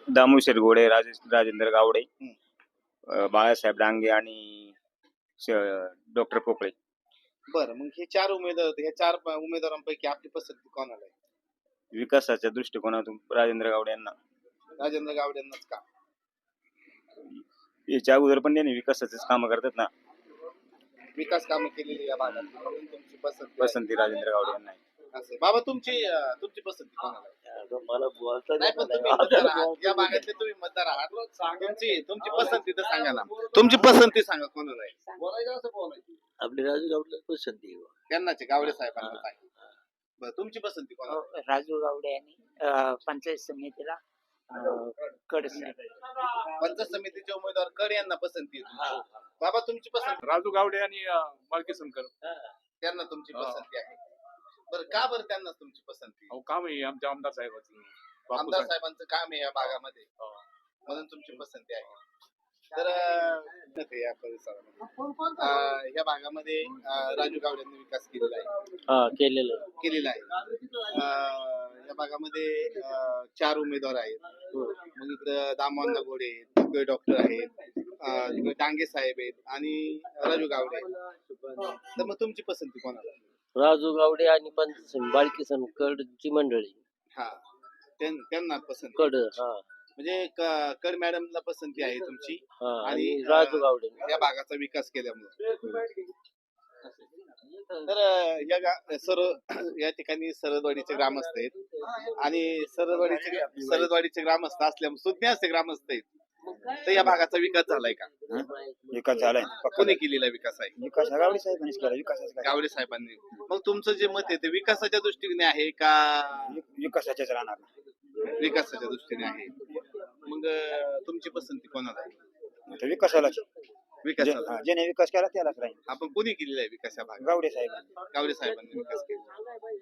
दामू शिरगोडे, राजेंद्र गावडे, बाळासाहेब डांगे आणि डॉक्टर पोकळे. बरं, मग हे चार उमेदवार, ह्या चार उमेदवारांपैकी आपली पसंती कोणाला आहे? विकासाच्या दृष्टिकोनातून राजेंद्र गावडे यांना. राजेंद्र गावडेंनाच का? याच्या अगोदर पण त्यांनी विकासाचेच कामं करतात ना. विकास कामं केलेली या भागात, म्हणून तुमची पसंती राजेंद्र गावडे यांना आहे. असं बाबा, तुमची पसंती कोणाला आहे? मला बोलता नाही, पण तुम्ही मतदार आहात, या भागातले तुम्ही मतदार आहात, तुमची पसंती तर सांगा ना. तुमची पसंती सांगा कोणाला आहे? आपली राजू गावडे पसंती आहे. त्यांनाच आहे, गावडे साहेबांना आहे. बरं, तुमची पसंती कोणाला आहे? राजू गावडे यांनी पंचायत समितीला कड पंचायत समितीचे उमेदवार कड यांना पसंती आहे. बाबा, तुमची पसंती? राजू गावडे आणि मालकी संकर त्यांना तुमची पसंती आहे. बरं, का बरं त्यांना तुमची पसंती? काम आहे आमच्या आमदार साहेबांचं. आमदार साहेबांचं काम आहे या भागामध्ये, म्हणून तुमची पसंती आहे. तर या परिसरामध्ये या भागामध्ये राजू गावडेंनी विकास केलेला आहे. केलेला आहे. या भागामध्ये 4 उमेदवार आहेत. मग इकडे दामोदर घोडे, तिकडे डॉक्टर आहेत, इकडे डांगे साहेब आहेत आणि राजू गावडे आहेत. तर मग तुमची पसंती कोणाला? राजू गावडे आणि बाळकी कडची मंडळी. हा, त्यांना पसंती. कड म्हणजे कड मॅडमला पसंती आहे तुमची आणि राजू गावडे या भागाचा विकास केल्यामुळे. तर या ठिकाणी सरदवाडीचे ग्रामस्थ आहेत आणि सरदवाडीचे ग्रामस्थ असल्यामुळे सुज्ञ असे ग्रामस्थ आहेत. तर या भागाचा विकास झालाय का? विकास झालाय. कोणी केलेला विकास आहे? विकास गावडे साहेबांनीच केला. विकासाचा गावडे साहेबांनी. मग तुमचं जे मत आहे ते विकासाच्या दृष्टीने आहे का? विकासाच्याच राहणार. विकासाच्या दृष्टीने आहे. मग तुमची पसंती कोणाला आहे? विकासालाच. विकासाला. ज्याने विकास केला त्यालाच राहील. आपण कोणी केलेला आहे विकास या भागात? गावडे साहेबांनी. गावडे साहेबांनी विकास केला.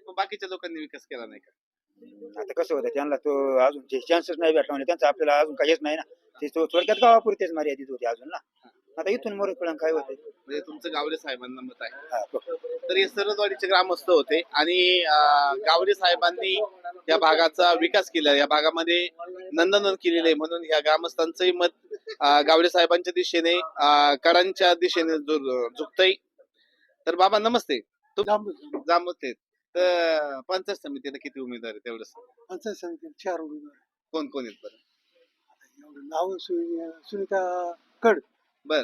मग बाकीच्या लोकांनी विकास केला नाही का? आता कसं होतं, त्यांना तो अजून चान्सेस नाही भेटला म्हणजे त्यांचं आपल्याला अजून काहीच नाही ना. ते थोडक्यात गावापुरतेच मर्यादित होते अजून ना. आता इथून मोरे कळण काय होते. म्हणजे तुमचं गावडे साहेबांना मत आहे. तर हे सरदवाडीचे ग्रामस्थ होते आणि गावडे साहेबांनी या भागाचा विकास केला. या भागामध्ये नंदनवन केलेले आहे, म्हणून या ग्रामस्थांचंही मत गावडे साहेबांच्या दिशेने, कडांच्या दिशेने झुकतंय. तर बाबा नमस्ते. जांबुते. तर पंचायत समितीला किती उमेदवार आहेत तेवढंच? पंचायत समितीला 4 उमेदवार. कोण कोण आहेत बरं? नाव सुनीता कड, बर,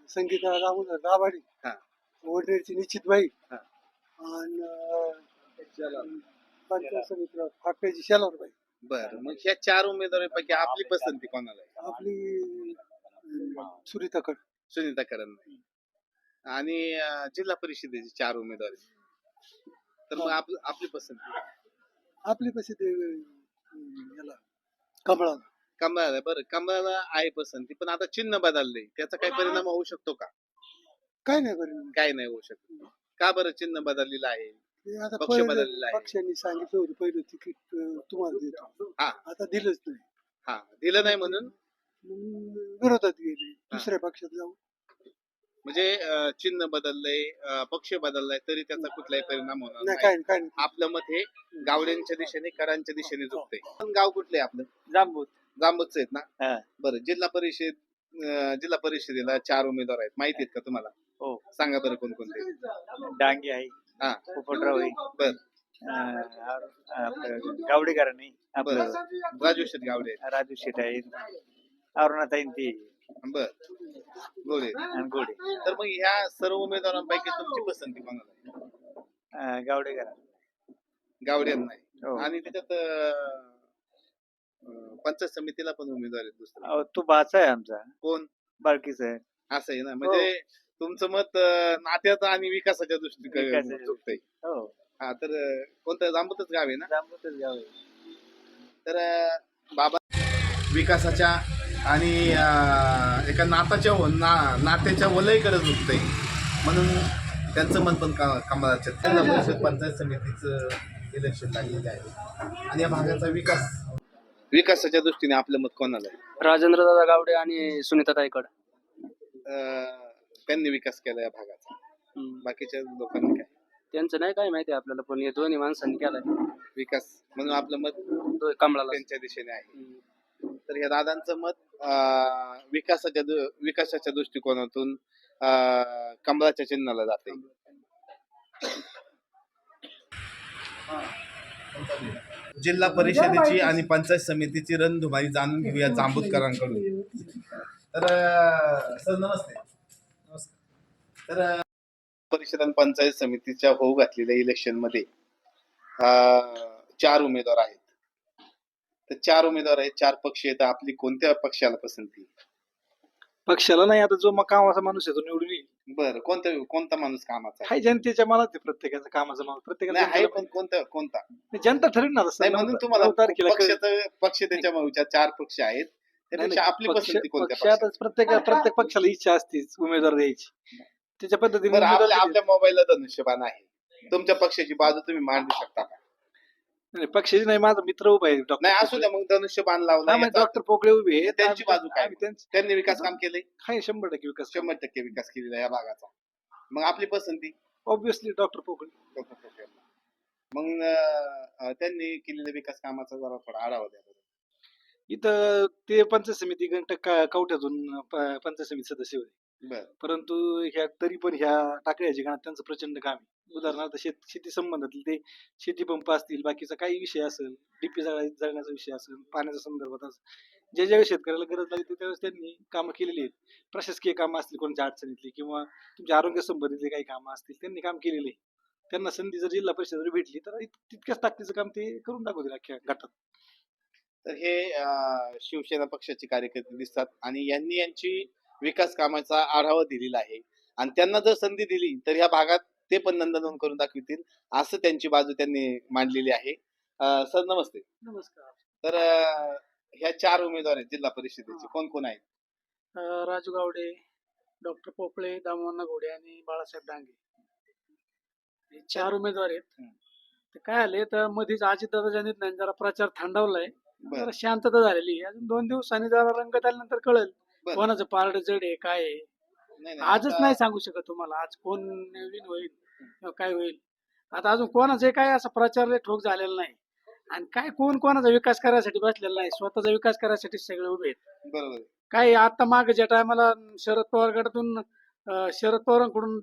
संगीता दामोदर दाभाडे, वडनेरची निश्चितबाई आणि पंचायत समितीला फाकड्याची शेलारबाई. बर, मग ह्या 4 उमेदवारांपैकी आपली पसंती कोणाला आहे? आपली सुनीता कड. सुनीता करण. आणि जिल्हा परिषदेचे 4 उमेदवार आहेत. तर मग आपली पसंती? आपली पसंती याला कमळाला. कमळाला. बरं, कमळाला आहे पसंती, पण आता चिन्ह बदलले, त्याचा काही परिणाम होऊ शकतो का? काय नाही बरं, काय नाही होऊ शकत. का बरं चिन्ह बदललेलं आहे? आता पक्ष बदललेला आहे. पक्षांनी सांगितलं होतं पहिलं तिकीट तुम्हाला देतो, हा, आता दिलंच नाही. हा, दिलं नाही म्हणून विरोधात गेले, दुसऱ्या पक्षात जाऊ. म्हणजे चिन्ह बदललंय, पक्ष बदललाय, तरी त्याचा कुठलाही परिणाम होणार नाही. नाही. काय नाही. आपलं मत हे गावड्यांच्या दिशेने, कडांच्या दिशेने झुकतंय. गाव कुठले आपलं? जांबूत. जांबूच आहेत ना? बरं, जिल्हा परिषदेला 4 उमेदवार आहेत, माहिती आहेत का तुम्हाला? हो. सांगा बरं कोणकोणते? डांगे आहे, हा, पोपटराव आहे, बर, गावडेकर नाही बर, राजू शेठ गावडे, राजू शेट आहे, अरुणाताईन ती बर, गोडे आणि गोडे. तर मग ह्या सर्व उमेदवारांपैकी तुमची पसंती कोणाला आहे? गावडेकर. गावड्यांना आहे. हो. आणि त्याच्यात पंचायत समितीला पण उमेदवार आहेत दुसरा. तो भाचा आहे आमचा. कोण? बाळकीच आहे. असं आहे ना. म्हणजे तुमचं मत नात्याचं आणि विकासाच्या दृष्टीने झुकतंय. हो. हा, तर कोणतं? जांबूतच गाव आहे ना? जांबूतच गाव आहे. तर बाबा विकासाच्या आणि एका नात्याच्या वलयकडे झुकतंय, म्हणून त्यांचं मत पण कमळाच्या. जिल्हा परिषद पंचायत समितीचं इलेक्शन लागलेलं आहे आणि या भागाचा विकासाच्या दृष्टीने आपलं मत कोणाला आहे? राजेंद्र दादा गावडे आणि सुनीताताई कड. त्यांनी विकास केला या भागाचा. बाकीच्या लोकांनी काय? त्यांचं नाही काय माहिती आपल्याला, पण हे दोन्ही माणसांनी केलाय. विकास म्हणून आपलं मत कमळाला त्यांच्या दिशेने आहे. तर या दादांचं मत विकासाच्या दृष्टिकोनातून कमळाच्या चिन्हाला जाते. जिल्हा परिषदेची आणि पंचायत समितीची रणधुमाळी जाणून घेऊया जांबुतकरांकडून. तर सर नमस्ते. तर परिषद आणि पंचायत समितीच्या होऊ घातलेल्या इलेक्शन मध्ये 4 उमेदवार आहेत. तर 4 उमेदवार आहेत, 4 पक्ष आहेत. आपली कोणत्या पक्षाला पसंती? पक्षाला नाही, आता जो मग कामाचा माणूस आहे तो निवडून येईल. बरं, कोणता माणूस कामाचा आहे? हाय जनतेच्या मनात आहे प्रत्येकाचा कामाचा माणूस नाही आहे, पण प्रत्येकाला कोणता? जनता ठरवणार नाही म्हणून तुम्हाला 9 तारखेला पक्ष त्याच्या विचार 4 पक्ष आहेत, त्यापेक्षा आपली पसंती कोणत्या पक्षाला? पक्षातच प्रत्येक पक्षाला इच्छा असतेच उमेदवार द्यायची. त्याच्या पद्धतीने बरं, उमेदवार दिले. आपल्या मोबाईलला धनुष्यबाण आहे. तुमच्या पक्षाची बाजू तुम्ही मांडू शकता का? नाही, पक्षाची नाही, माझा मित्र उभा आहे डॉक्टर नाही असू द्या, मग धनुष्यबाण लावला याचा डॉक्टर पोकळे उभे आहेत. त्यांची बाजू काय? आम्ही त्यांची त्यांनी विकास काम केले, हाय 100% विकास 100% विकास केलेला या भागाचा. मग आपली पसंती ऑब्विसली डॉक्टर पोकळे. मग त्यांनी केलेल्या विकास कामाचा जरा थोडा आढावा द्या बरं. इथं ते पंचायत समिती कवठ्यातून पंचायत समिती सदस्य होते, बरं परंतु तरी पण ह्या टाकळ्याची गाण्यात त्यांचं प्रचंड काम आहे. उदाहरणार्थ शेती संबंधातले ते शेती पंप असतील, बाकीचा काही विषय असेल, डीपी जळण्याचा विषय असेल, पाण्याच्या संदर्भात असेल, ज्यावेळेस शेतकऱ्याला गरज लागते त्यावेळेस त्यांनी कामं केलेली आहेत. प्रशासकीय कामं असतील कोणत्या अडचणीतली किंवा तुमच्या आरोग्य संबंधितले काही कामं असतील त्यांनी काम केलेले आहे. त्यांना संधी जर जिल्हा परिषद जर भेटली तर तितक्याच ताकदीचं काम ते करून दाखवतील अख्ख्या गटात. तर हे शिवसेना पक्षाचे कार्यकर्ते दिसतात आणि यांची विकास कामाचा आढावा दिलेला आहे आणि त्यांना जर संधी दिली तर ह्या भागात ते पण नंदनवन करून दाखवतील, असं त्यांची बाजू त्यांनी मांडलेली आहे. सर नमस्ते. नमस्कार. तर ह्या 4 उमेदवार आहेत जिल्हा परिषदेचे, कोण कोण आहेत? राजू गावडे, डॉक्टर पोपळे, दामोदर घोडे आणि बाळासाहेब डांगे हे 4 उमेदवार आहेत. ते काय आले तर मध्येच अजितदादाच्या निर्णयाने जरा प्रचार थांबवलाय, जरा शांतता झालेली आहे. अजून 2 दिवसांनी जरा रंगत आल्यानंतर कळेल बरं. कोणाचं पारड जड आहे काय आहे. नाही, आजच आता- नाही सांगू शकत तुम्हाला आज कोण नवीन होईल किंवा काय होईल. आता अजून कोणाचं काय असा प्रचार ठोक झालेला नाही आणि काय कोण कोणाचा विकास करायसाठी बसलेला नाही, स्वतःचा विकास करायसाठी सगळे उभे आहेत. बरोबर. काय आता मागे ज्या टायमाला शरद पवार गटातून शरद पवारांकडून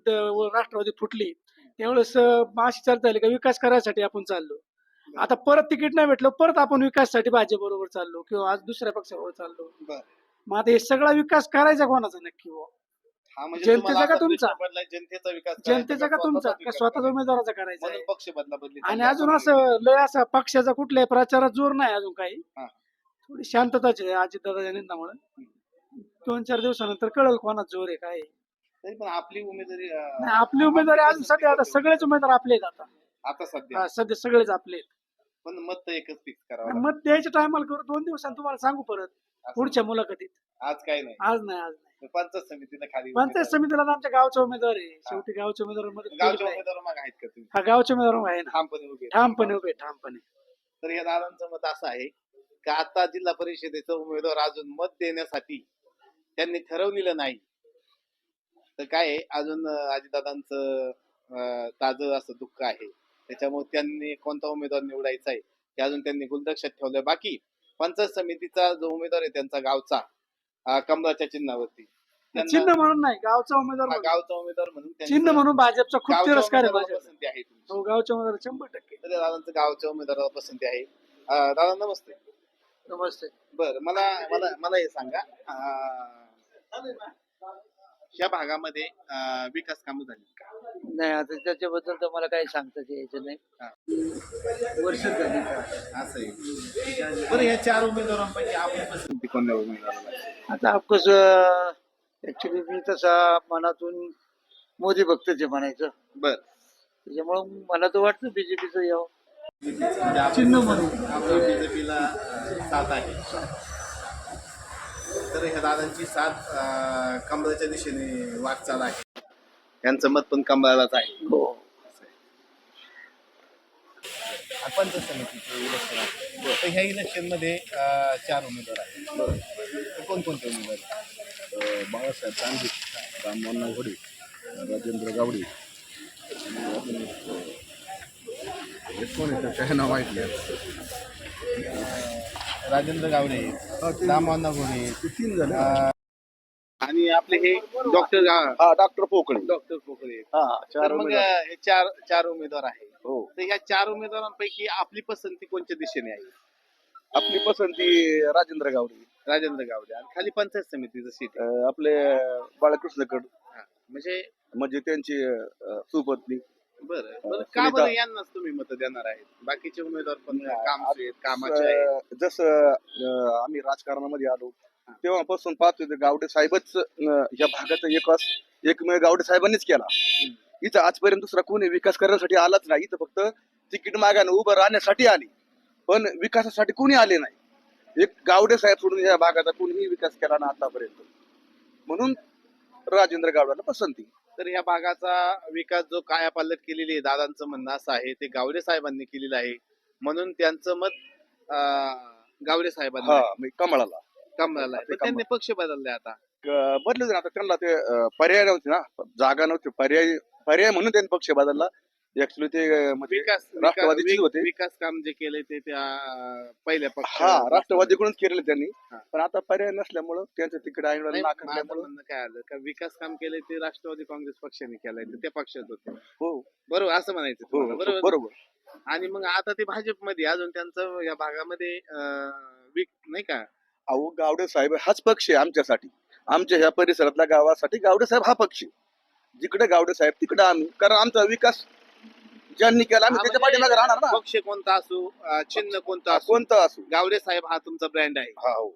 राष्ट्रवादी फुटली त्यावेळेस अशी चर्चा झाली का विकास करायसाठी आपण चाललो. आता परत तिकीट नाही भेटलं, परत आपण विकासासाठी भाजप बरोबर चाललो किंवा आज दुसऱ्या पक्षाबरोबर चाललो. बरं. मग आता हे सगळा विकास करायचा कोणाचा नक्की बुवा? हा, म्हणजे जनतेचा तुम्हाला का आता तुमचा? प्रश्न पडलाय, जनतेचा विकास करायचा जनतेचा का तुमचा स्वतःचा का विकास स्वतःचा करायचा? उमेदवाराचा करायचा आहे? म्हणून पक्ष बदली आणि अजून असं लय असा पक्षाचा कुठल्याही प्रचारात जोर नाही अजून काही. हा. थोडी शांतताच आहे अजितदादाच्या निर्णयामुळे. 2-4 दिवसानंतर कळेल कोणाचा जोर आहे काय आहे. तरी पण आपली उमेदवारी नाही, आपली उमेदवारी अजून सध्या आता सगळेच उमेदवार आपले आहेत आता. आता सध्या हा, सध्या सगळेच आपले आहेत. पण मत तर एकच फिक्स करावं मत द्यायच्या टायमाला करू 2 दिवसांनी तुम्हाला सांगू परत लागतं. पुढच्या मुलाखतीत. आज काय नाही, आज नाही. पंचायत समितीला खाली पंचायत समितीला तर आमच्या गावचा उमेदवार आहे. शेवटी गावच्या उमेदवारांमध्ये गावच्या उमेदवार मग आहेत का तुम्ही हा गावच्या उमेदवार आहे ना. ठामपणे उभे? ठामपणे. तर या दादांचं मत असं आहे की आता जिल्हा परिषदेचा उमेदवार अजून मत देण्यासाठी त्यांनी ठरवलेलं नाही. तर काय आहे, अजून अजितदादांचं ताजं असं दुःख आहे, त्याच्यामुळे त्यांनी कोणता उमेदवार निवडायचा आहे हे अजून त्यांनी गुलदक्षात ठेवलंय. बाकी पंचायत समितीचा जो उमेदवार आहे त्यांचा गावचा कमळाच्या चिन्हावरती चिन्ह म्हणून नाही, गावचा उमेदवार म्हणून. गावचा उमेदवार म्हणून त्यांचं चिन्ह म्हणून भाजपचा खूप गावच्या तिरस्कार आहे उमेदवाराला भाजप. पसंती आहे तुमची. हो, गावच्या उमेदवार 100%. तर त्या दादांचं गावच्या उमेदवाराला पसंती आहे. दादा नमस्ते. नमस्ते. बरं, मला हे सांगा, या भागामध्ये विकास कामं झाली का? नाही, आता त्याच्याबद्दल तर मला काही सांगता यायचं नाही. वर्ष झाली का? असं आहे. बरं, या 4 उमेदवारांपैकी आपली पसंती कोणत्या उमेदवाराला आहे? आता ऑफकोर्स ऍक्च्युली मी तसा मनातून मोदी भक्तच आहे म्हणायचं. बरं, त्याच्यामुळं मला तर वाटतं बीजेपीचं यावं. चिन्ह म्हणून आपलं बीजेपीला साथ आहे. तर ह्या दादांची साथ कमळाच्या दिशेने वाटचाल आहे. यांचं मत पण कमळालाच आहे. हो. पंचायत समितीचं इलेक्शन आहे. तर ह्या इलेक्शन मध्ये 4 उमेदवार आहेत. कोणकोणते उमेदवार आहेत? बाळासाहेब डांगे, दामोदर घोडे, राजेंद्र गावडे, कोण आहे काय नाव ऐकलं राजेंद्र गावडे, दामोदर घोणे, तीन झाले आणि आपले हे डॉक्टर हा डॉक्टर पोकळे डॉक्टर पोखरे. हा तर चार मग उमेदवार. हे चार उमेदवार आहे. हो तर ह्या 4 उमेदवारांपैकी आपली पसंती कोणत्या दिशेने आहे? आपली पसंती राजेंद्र गावडे राजेंद्र गावडे. आणि खाली पंचायत समितीचं सीट आहे. आपले बाळकृष्णकड म्हणजे म्हणजे त्यांची सुपत्नी बरं का बरं यांनाच तुम्ही मत देणार आहेत? बाकीचे उमेदवार पण कामचे आहेत, कामाचे आहेत. जसं आम्ही राजकारणामध्ये आलो तेव्हापासून पाहतोय ते गावडे साहेबच या भागाचा विकास एकमेव गावडे साहेबांनीच केला. इथं आजपर्यंत दुसरा कोणी विकास करण्यासाठी आलाच नाही. इथं फक्त तिकीट मागाने उभं राहण्यासाठी आली, पण विकासासाठी कोणी आले नाही. एक गावडे साहेब सोडून या भागाचा कोणीही विकास केला ना आतापर्यंत. म्हणून राजेंद्र गावडेला पसंती. तर या भागाचा विकास जो कायापालट केलेली आहे, दादांचं म्हणणं असं आहे ते गावडे साहेबांनी केलेलं आहे, म्हणून त्यांचं मत गावडे साहेबांना हा आहे. म्हणजे कमळाला कमळाला आहे. ते पण त्यांनी पक्ष बदलले आता. बदलले आता त्यांना ते पर्याय नव्हते ना, जागा नव्हती, पर्याय म्हणून त्यांनी पक्ष बदलला. ऍक्च्युली ते म्हणजे राष्ट्रवादीचेच होते. विकास काम जे केलंय ते त्या पहिल्या पक्ष हा राष्ट्रवादीकडूनच केलेलं त्यांनी, हा. पण आता पर्याय नसल्यामुळं त्यांचं तिकीट नाही, ऐनवेळेला माझं नाकारल्यामुळं म्हणणं काय आलं का विकास काम केलंय ते राष्ट्रवादी काँग्रेस पक्षाने केलंय, तर त्या पक्षात होते. हो बरोबर असं म्हणायचं हो तुम्हाला, बरोबर? बरोबर. आणि मग आता ते भाजपमध्ये अजून त्यांचं या भागामध्ये नाही का अहो गावडे साहेब हाच पक्ष आहे आमच्यासाठी, आमच्या ह्या परिसरातल्या गावासाठी गावडे साहेब हा पक्ष आहे. जिकडे गावडे साहेब तिकडे आम्ही, कारण आमचा विकास ज्यांनी केला आम्ही त्याच्या पाठीमागे राहणार ना. पक्ष कोणता असो, चिन्ह कोणतं असो, कोणतं असो. गावडे साहेब हा तुमचा ब्रँड आहे. हा हो